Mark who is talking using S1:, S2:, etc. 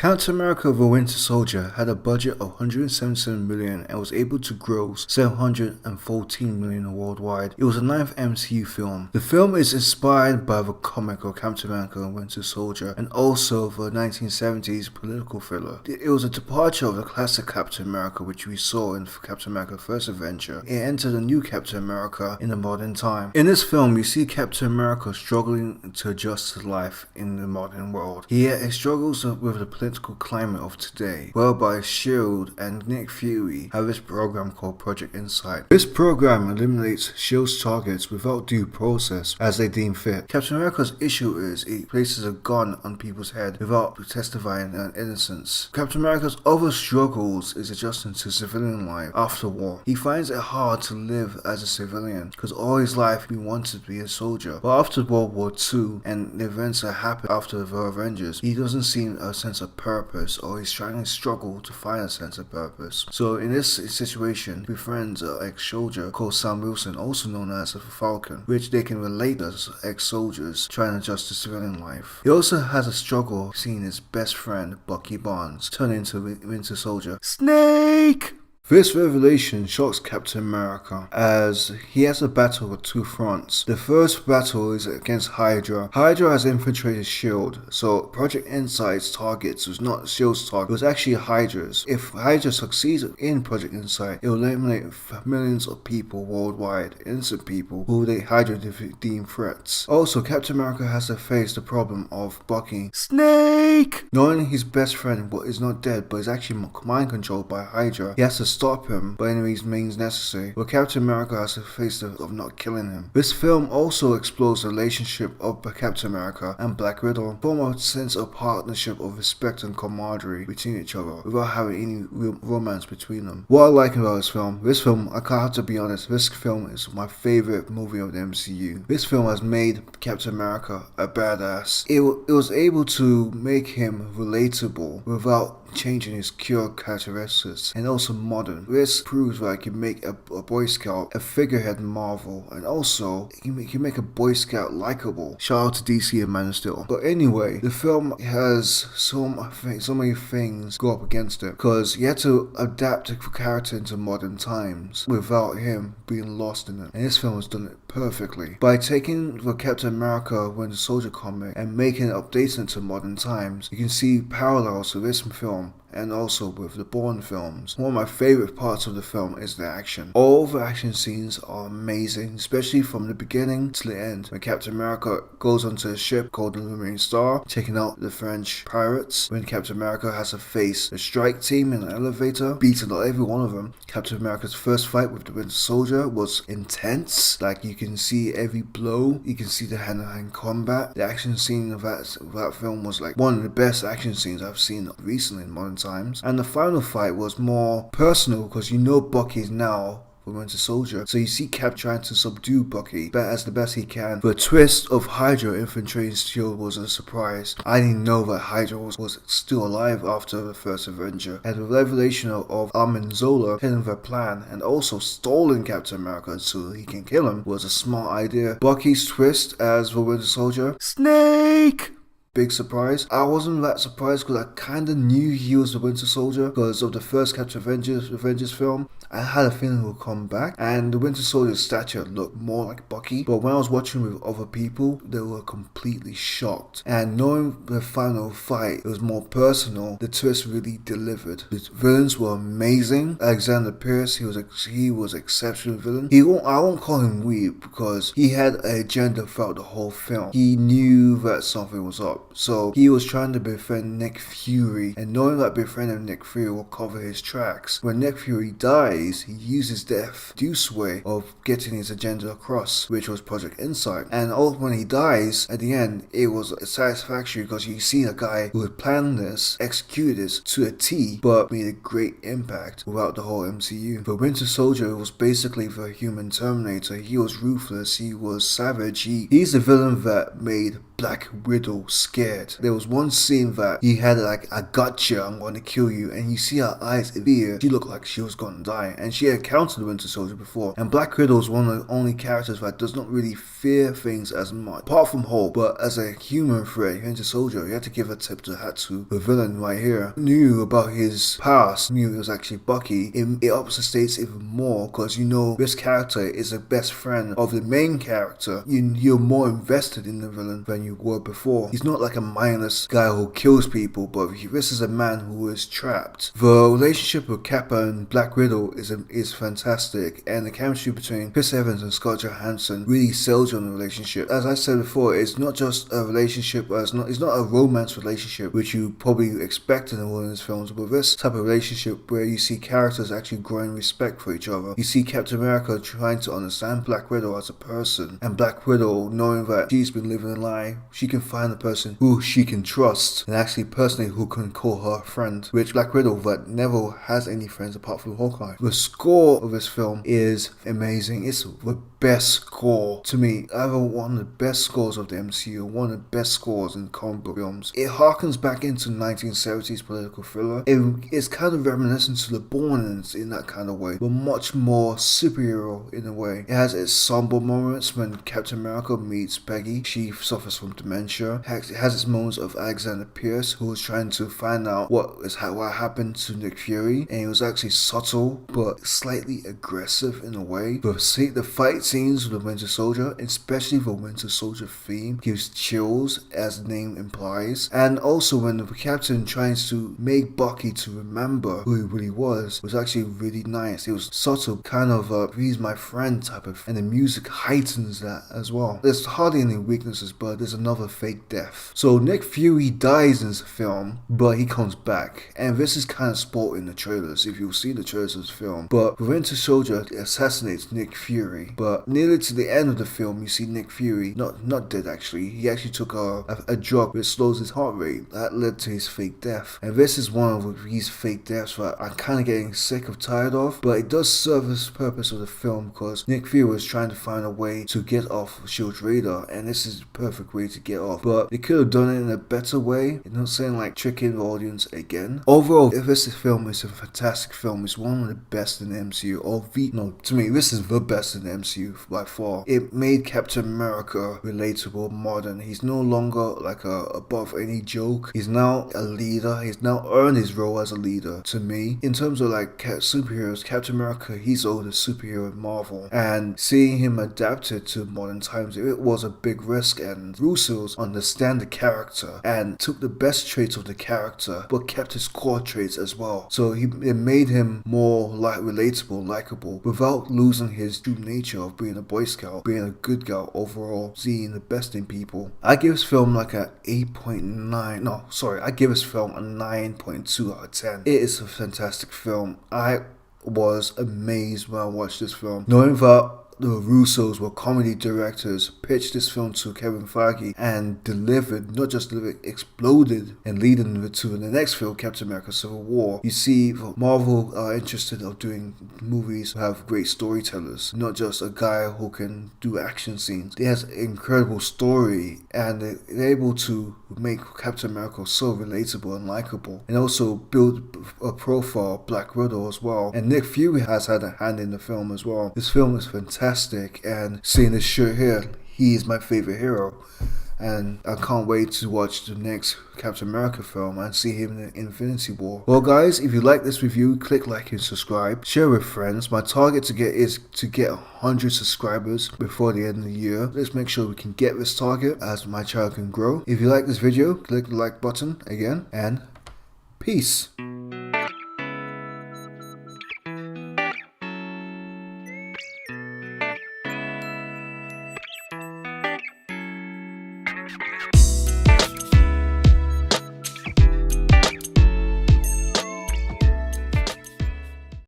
S1: Captain America: The Winter Soldier had a budget of $177 million and was able to gross $714 million worldwide. It was the 9th MCU film. The film is inspired by the comic of Captain America: The Winter Soldier and also the 1970s political thriller. It was a departure of the classic Captain America which we saw in Captain America: First Adventure. It entered a new Captain America in the modern time. In this film, you see Captain America struggling to adjust to life in the modern world. He struggles with the political climate of today, whereby S.H.I.E.L.D. and Nick Fury have this program called Project Insight. This program eliminates S.H.I.E.L.D.'s targets without due process as they deem fit. Captain America's issue is he places a gun on people's head without testifying an innocence. Captain America's other struggles is adjusting to civilian life after war. He finds it hard to live as a civilian because all his life he wanted to be a soldier. But after World War II and the events that happened after the Avengers, he doesn't see a sense of purpose, or he's trying to struggle to find a sense of purpose. So in this situation, he befriends an ex-soldier called Sam Wilson, also known as the Falcon, which they can relate as ex-soldiers trying to adjust to civilian life. He also has a struggle seeing his best friend Bucky Barnes turn into Winter Soldier. Snake! This revelation shocks Captain America as he has a battle with two fronts. The first battle is against Hydra. Hydra has infiltrated S.H.I.E.L.D., so Project Insight's targets was not S.H.I.E.L.'s target, it was actually Hydra's. If Hydra succeeds in Project Insight, it will eliminate millions of people worldwide, innocent people who Hydra deem threats. Also, Captain America has to face the problem of Bucky Snake! Knowing his best friend is not dead but is actually mind controlled by Hydra, he has to stop him by any means necessary, but Captain America has to face the of not killing him. This film also explores the relationship of Captain America and Black Widow, form a sense of partnership of respect and camaraderie between each other without having any real romance between them. What I like about this film, I can't have to be honest, this film is my favorite movie of the MCU. This film has made Captain America a badass. It was able to make him relatable without changing his core characteristics and also modern. This proves that I can make a Boy Scout a figurehead in Marvel, and also he can make a Boy Scout likable. Shout out to DC and Man of Steel. But anyway, the film has so many things go up against it because he had to adapt the character into modern times without him being lost in it, and this film has done it perfectly by taking the Captain America Winter Soldier comic and making it updated to modern times. You can see parallels to this film and also with the Bourne films. One of my favorite parts of the film is the action. All the action scenes are amazing, especially from the beginning to the end, when Captain America goes onto a ship called the Luminary Star, taking out the French pirates, when Captain America has to face the strike team in an elevator, beating every one of them. Captain America's first fight with the Winter Soldier was intense, like you can see every blow, you can see the hand-to-hand combat. The action scene of that film was like one of the best action scenes I've seen recently in modern times. And the final fight was more personal because you know Bucky is now the Winter Soldier, so you see Cap trying to subdue Bucky as the best he can. The twist of Hydra infiltrating S.H.I.E.L.D. was a surprise. I didn't know that Hydra was still alive after the first Avenger, and the revelation of Armin Zola hitting their plan and also stalling Captain America so he can kill him was a smart idea. Bucky's twist as the Winter Soldier, Snake! Big surprise. I wasn't that surprised because I kind of knew he was the Winter Soldier because of the first Captain Avengers film. I had a feeling he would come back, and the Winter Soldier's stature looked more like Bucky. But when I was watching with other people, they were completely shocked. And knowing the final fight, it was more personal. The twist really delivered. The villains were amazing. Alexander Pierce, he was exceptional villain. I won't call him weak because he had an agenda throughout the whole film. He knew that something was up. So he was trying to befriend Nick Fury, and knowing that befriending Nick Fury will cover his tracks. When Nick Fury dies, he uses death deuce way of getting his agenda across, which was Project Insight. And when he dies, at the end, it was satisfactory because you see a guy who had planned this, executed this to a T, but made a great impact throughout the whole MCU. The Winter Soldier was basically the human Terminator. He was ruthless, he was savage, he's the villain that made Black Widow scared. There was one scene that he had like, I gotcha, I'm going to kill you, and you see her eyes in fear. She looked like she was going to die, and she had encountered the Winter Soldier before. And Black Widow is one of the only characters that does not really fear things as much, apart from Hulk. But as a human threat, Winter Soldier, you had to give a tip to Hatsu, the villain right here. Knew about his past, knew it was actually Bucky. It ups the stakes even more because you know this character is the best friend of the main character. You're more invested in the villain than you were before. He's not like a mindless guy who kills people, but this is a man who is trapped. The relationship with Kappa and Black Widow is fantastic, and the chemistry between Chris Evans and Scarlett Johansson really sells you on the relationship. As I said before, it's not just a relationship, it's not a romance relationship, which you probably expect in all of these films, but this type of relationship where you see characters actually growing respect for each other. You see Captain America trying to understand Black Widow as a person, and Black Widow knowing that she's been living a lie, she can find a person who she can trust, and actually personally who can call her friend, which Black Widow that never has any friends apart from Hawkeye. The score of this film is amazing. It's the best score to me. Either one of the best scores of the MCU, one of the best scores in comic book films. It harkens back into 1970s political thriller. It's kind of reminiscent to The Bourne in that kind of way, but much more superhero in a way. It has its somber moments when Captain America meets Peggy. She suffers from dementia. It has its moments of Alexander Pierce, who was trying to find out what happened to Nick Fury, and it was actually subtle but slightly aggressive in a way. The fight scenes with the Winter Soldier, especially the Winter Soldier theme, gives chills as the name implies. And also when the captain tries to make Bucky to remember who he really was actually really nice. It was subtle, kind of he's my friend type of, and the music heightens that as well. There's hardly any weaknesses, but there's another fake death. So Nick Fury dies in this film, but he comes back, and this is kind of spoiled in the trailers if you'll see the trailers of this film. But the Winter Soldier assassinates Nick Fury, but nearly to the end of the film you see Nick Fury not dead actually. He actually took a drug which slows his heart rate. That led to his fake death, and this is one of these fake deaths that I'm kind of getting sick of, tired of, but it does serve the purpose of the film because Nick Fury was trying to find a way to get off SHIELD's radar, and this is the perfect way to get off. But they could have done it in a better way. I'm not saying like tricking the audience again. Overall, this film is a fantastic film. It's one of the best in the MCU. To me, this is the best in the MCU by far. It made Captain America relatable, modern. He's no longer like above any joke. He's now a leader. He's now earned his role as a leader. To me, in terms of like superheroes, Captain America, he's the superhero in Marvel, and seeing him adapted to modern times, it was a big risk, and Russo's understand the character and took the best traits of the character but kept his core traits as well. So it made him more relatable, likable, without losing his true nature of being a Boy Scout, being a good guy overall, seeing the best in people. I give this film like a 8.9. No, sorry, I give this film a 9.2 out of 10. It is a fantastic film. I was amazed when I watched this film, knowing that the Russos were comedy directors, pitched this film to Kevin Feige and delivered, not just delivered, exploded, and leading to the next film, Captain America Civil War. You see, Marvel are interested in doing movies who have great storytellers, not just a guy who can do action scenes. They has an incredible story, and they're able to make Captain America so relatable and likable, and also build a profile of Black Widow as well. And Nick Fury has had a hand in the film as well. This film is fantastic, and seeing this shirt here, he is my favorite hero, and I can't wait to watch the next Captain America film and see him in Infinity War. Well guys, if you like this review, click like and subscribe, share with friends. My target is to get 100 subscribers before the end of the year. Let's make sure we can get this target as my channel can grow. If you like this video, click the like button again, and peace.